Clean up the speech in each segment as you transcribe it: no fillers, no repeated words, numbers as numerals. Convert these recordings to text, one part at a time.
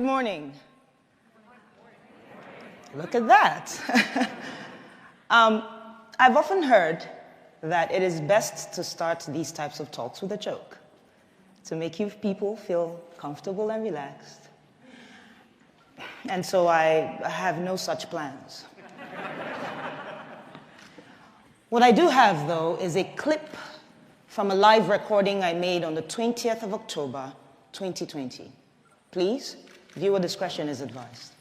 Good morning. Look at that. I've often heard that it is best to start these types of talks with a joke to make you people feel comfortable and relaxed. And so I have no such plans. What I do have, though, is a clip from a live recording I made on the 20th of October, 2020. Please, viewer discretion is advised.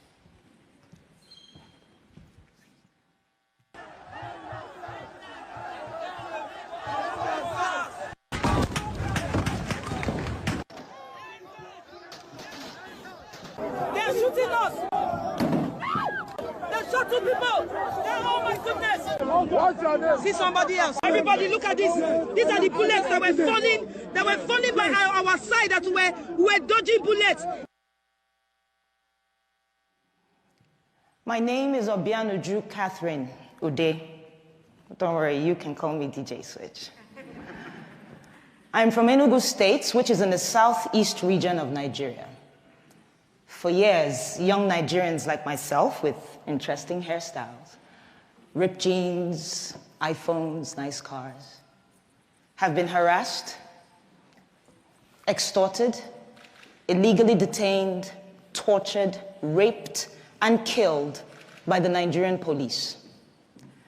They're shooting us! They shot two people! Oh my goodness! See somebody else. Everybody look at this. These are the bullets that were falling by our side, that were dodging bullets. My name is Obuanuju Catherine Udeh. Don't worry, you can call me DJ Switch. I'm from Enugu State, which is in the southeast region of Nigeria. For years, young Nigerians like myself with interesting hairstyles, ripped jeans, iPhones, nice cars, have been harassed, extorted, illegally detained, tortured, raped, and killed by the Nigerian police.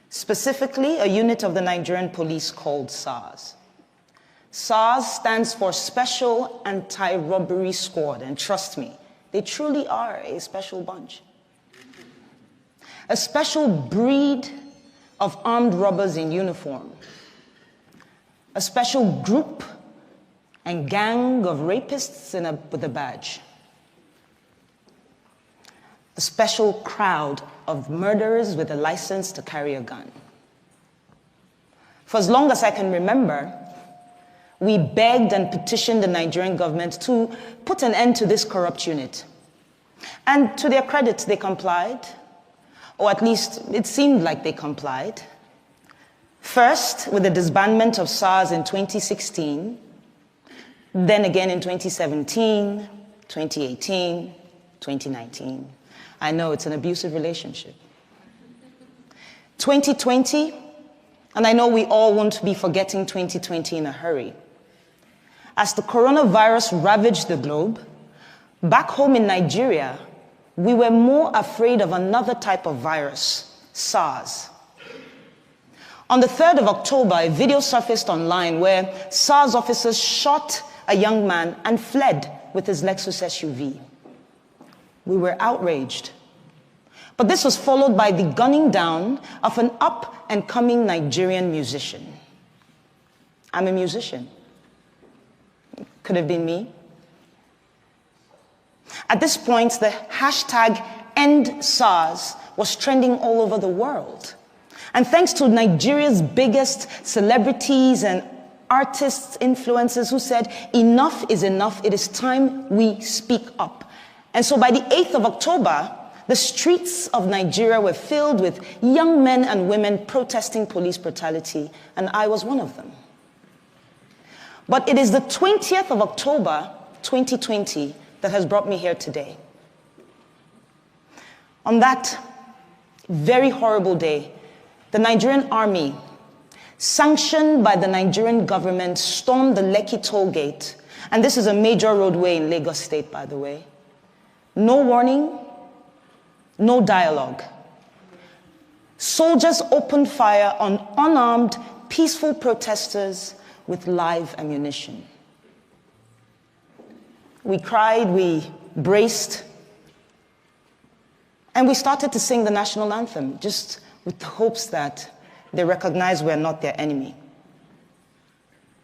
Specifically, a unit of the Nigerian police called SARS. SARS stands for Special Anti-Robbery Squad, and trust me, they truly are a special bunch. A special breed of armed robbers in uniform. A special group and gang of rapists with a badge. A special crowd of murderers with a license to carry a gun. For as long as I can remember, we begged and petitioned the Nigerian government to put an end to this corrupt unit. And to their credit, they complied, or at least it seemed like they complied. First, with the disbandment of SARS in 2016, then again in 2017, 2018, 2019. I know it's an abusive relationship. 2020, and I know we all won't be forgetting 2020 in a hurry. As the coronavirus ravaged the globe, back home in Nigeria, we were more afraid of another type of virus, SARS. On the 3rd of October, a video surfaced online where SARS officers shot a young man and fled with his Lexus SUV. We were outraged. But this was followed by the gunning down of an up-and-coming Nigerian musician. I'm a musician. Could have been me. At this point, the hashtag EndSARS was trending all over the world. And thanks to Nigeria's biggest celebrities and artists, influencers who said, enough is enough, it is time we speak up. And so by the 8th of October, the streets of Nigeria were filled with young men and women protesting police brutality, and I was one of them. But it is the 20th of October, 2020, that has brought me here today. On that very horrible day, the Nigerian army, sanctioned by the Nigerian government, stormed the Lekki Tollgate, and this is a major roadway in Lagos State, by the way. No warning, no dialogue. Soldiers opened fire on unarmed, peaceful protesters with live ammunition. We cried, we braced, and we started to sing the national anthem, just with the hopes that they recognize we're not their enemy.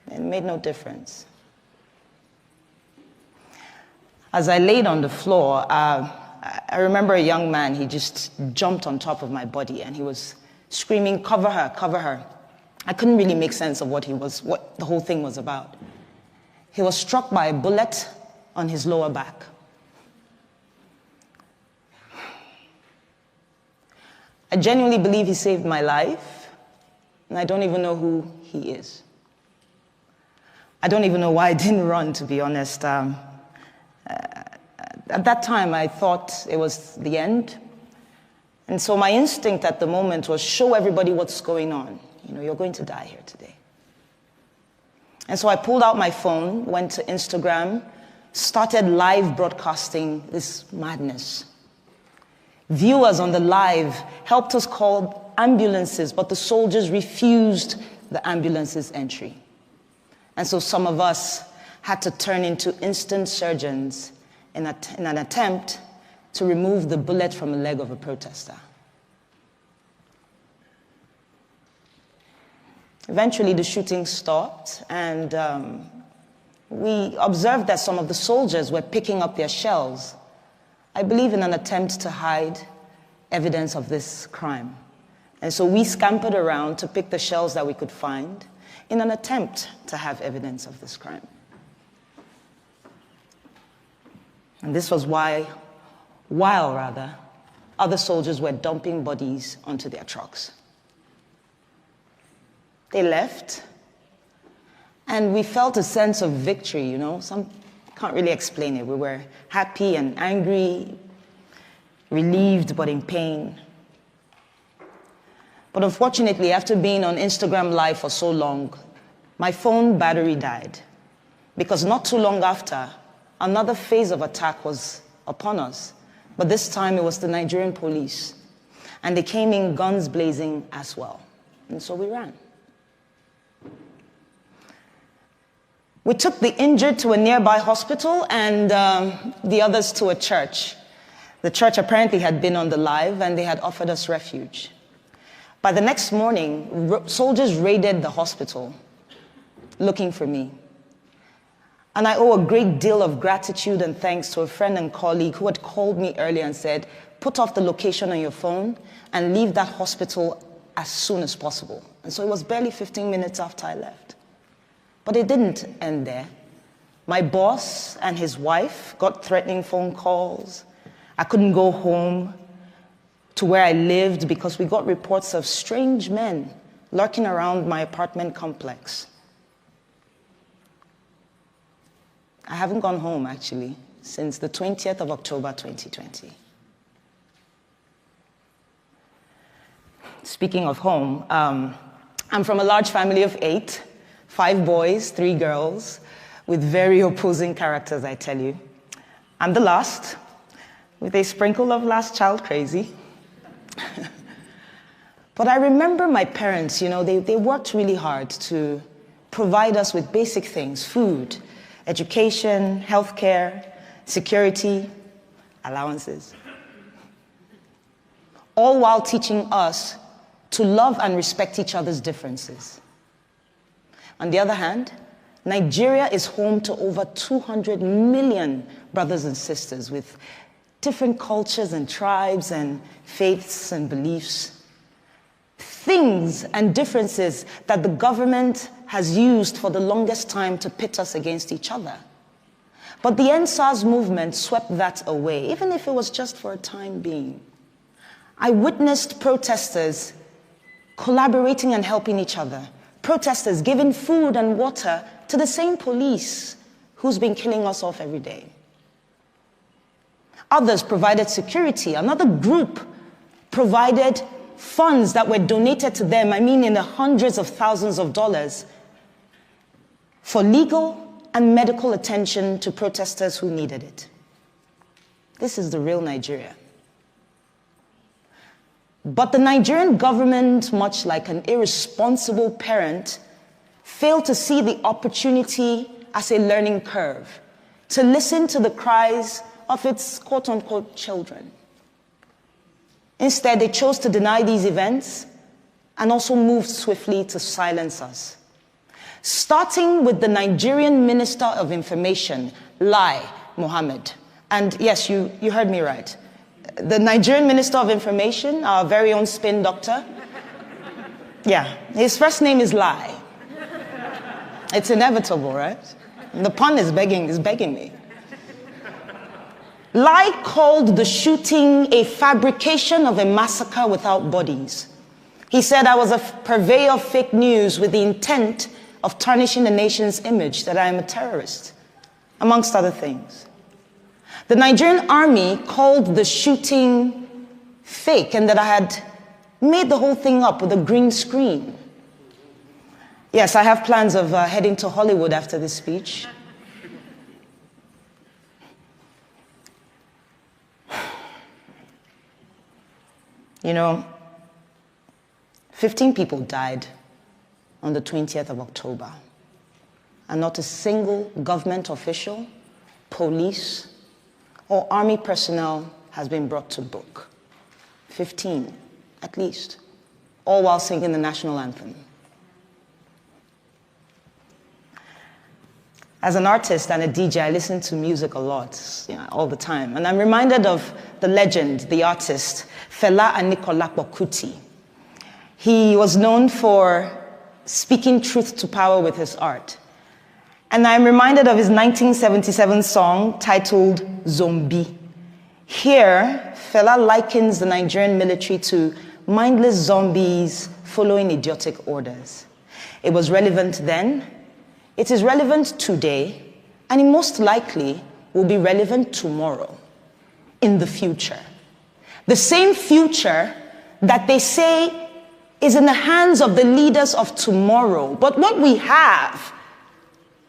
It made no difference. As I laid on the floor, I remember a young man, he just jumped on top of my body and he was screaming, "Cover her, cover her." I couldn't really make sense of what the whole thing was about. He was struck by a bullet on his lower back. I genuinely believe he saved my life, and I don't even know who he is. I don't even know why I didn't run, to be honest. At that time, I thought it was the end. And so my instinct at the moment was show everybody what's going on. You know, you're going to die here today. And so I pulled out my phone, went to Instagram, started live broadcasting this madness. Viewers on the live helped us call ambulances, but the soldiers refused the ambulance's entry. And so some of us had to turn into instant surgeons in an attempt to remove the bullet from the leg of a protester. Eventually, the shooting stopped, and we observed that some of the soldiers were picking up their shells, I believe in an attempt to hide evidence of this crime. And so we scampered around to pick the shells that we could find in an attempt to have evidence of this crime. And this was while other soldiers were dumping bodies onto their trucks. They left, and we felt a sense of victory, you know. Some can't really explain it. We were happy and angry, relieved but in pain. But unfortunately, after being on Instagram Live for so long, my phone battery died. Because not too long after, another phase of attack was upon us. But this time it was the Nigerian police. And they came in guns blazing as well. And so we ran. We took the injured to a nearby hospital and the others to a church. The church apparently had been on the live and they had offered us refuge. By the next morning, soldiers raided the hospital looking for me. And I owe a great deal of gratitude and thanks to a friend and colleague who had called me earlier and said, put off the location on your phone and leave that hospital as soon as possible. And so it was barely 15 minutes after I left. But it didn't end there. My boss and his wife got threatening phone calls. I couldn't go home to where I lived because we got reports of strange men lurking around my apartment complex. I haven't gone home, actually, since the 20th of October, 2020. Speaking of home, I'm from a large family of 8, 5 boys, 3 girls, with very opposing characters, I tell you. I'm the last, with a sprinkle of last child crazy. But I remember my parents, you know, they worked really hard to provide us with basic things, food, education, healthcare, security, allowances. All while teaching us to love and respect each other's differences. On the other hand, Nigeria is home to over 200 million brothers and sisters with different cultures and tribes and faiths and beliefs. Things and differences that the government has used for the longest time to pit us against each other. But the EndSar's movement swept that away, even if it was just for a time being. I witnessed protesters collaborating and helping each other. Protesters giving food and water to the same police who's been killing us off every day. Others provided security. Another group provided funds that were donated to them, I mean in the hundreds of thousands of dollars, for legal and medical attention to protesters who needed it. This is the real Nigeria. But the Nigerian government, much like an irresponsible parent, failed to see the opportunity as a learning curve, to listen to the cries of its quote-unquote children. Instead, they chose to deny these events and also moved swiftly to silence us. Starting with the Nigerian Minister of Information, Lai Mohammed. And yes, you heard me right. The Nigerian Minister of Information, our very own spin doctor. Yeah, his first name is Lai. It's inevitable, right? And the pun is begging me. Lai called the shooting a fabrication of a massacre without bodies. He said I was a purveyor of fake news with the intent of tarnishing the nation's image, that I am a terrorist, amongst other things. The Nigerian army called the shooting fake and that I had made the whole thing up with a green screen. Yes, I have plans of heading to Hollywood after this speech. You know, 15 people died on the 20th of October, and not a single government official, police, or army personnel has been brought to book. 15, at least, all while singing the national anthem. As an artist and a DJ, I listen to music a lot, all the time. And I'm reminded of the legend, the artist, Fela Anikulapo Kuti. He was known for speaking truth to power with his art. And I'm reminded of his 1977 song titled Zombie. Here, Fela likens the Nigerian military to mindless zombies following idiotic orders. It was relevant then, it is relevant today, and it most likely will be relevant tomorrow, in the future. The same future that they say is in the hands of the leaders of tomorrow. But what we have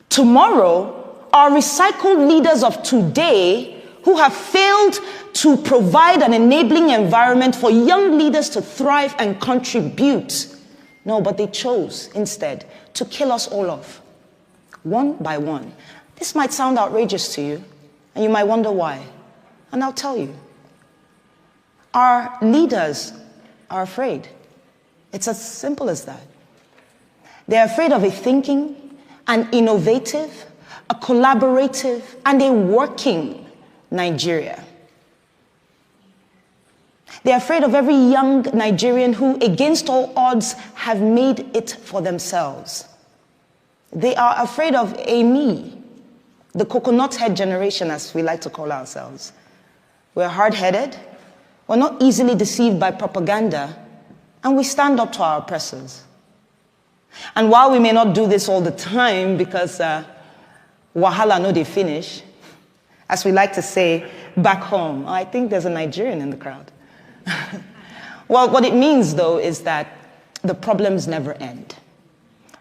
tomorrow are recycled leaders of today who have failed to provide an enabling environment for young leaders to thrive and contribute. No, but they chose instead to kill us all off, one by one. This might sound outrageous to you, and you might wonder why. And I'll tell you. Our leaders are afraid. It's as simple as that. They're afraid of a thinking, an innovative, a collaborative, and a working Nigeria. They're afraid of every young Nigerian who, against all odds, have made it for themselves. They are afraid of a me, the coconut head generation, as we like to call ourselves. We're hard-headed, we're not easily deceived by propaganda, and we stand up to our oppressors. And while we may not do this all the time because wahala no dey finish, as we like to say back home, I think there's a Nigerian in the crowd. Well, what it means, though, is that the problems never end.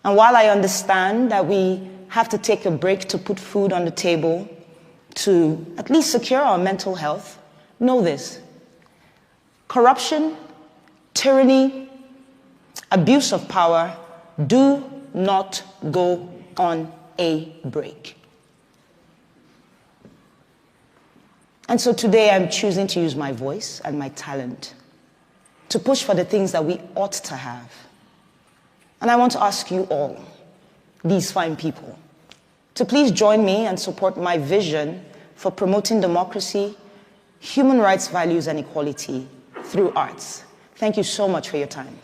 And while I understand that we have to take a break to put food on the table, to at least secure our mental health, know this. Corruption, tyranny, abuse of power do not go on a break. And so today I'm choosing to use my voice and my talent to push for the things that we ought to have. And I want to ask you all, these fine people, to please join me and support my vision for promoting democracy, human rights values, and equality through arts. Thank you so much for your time.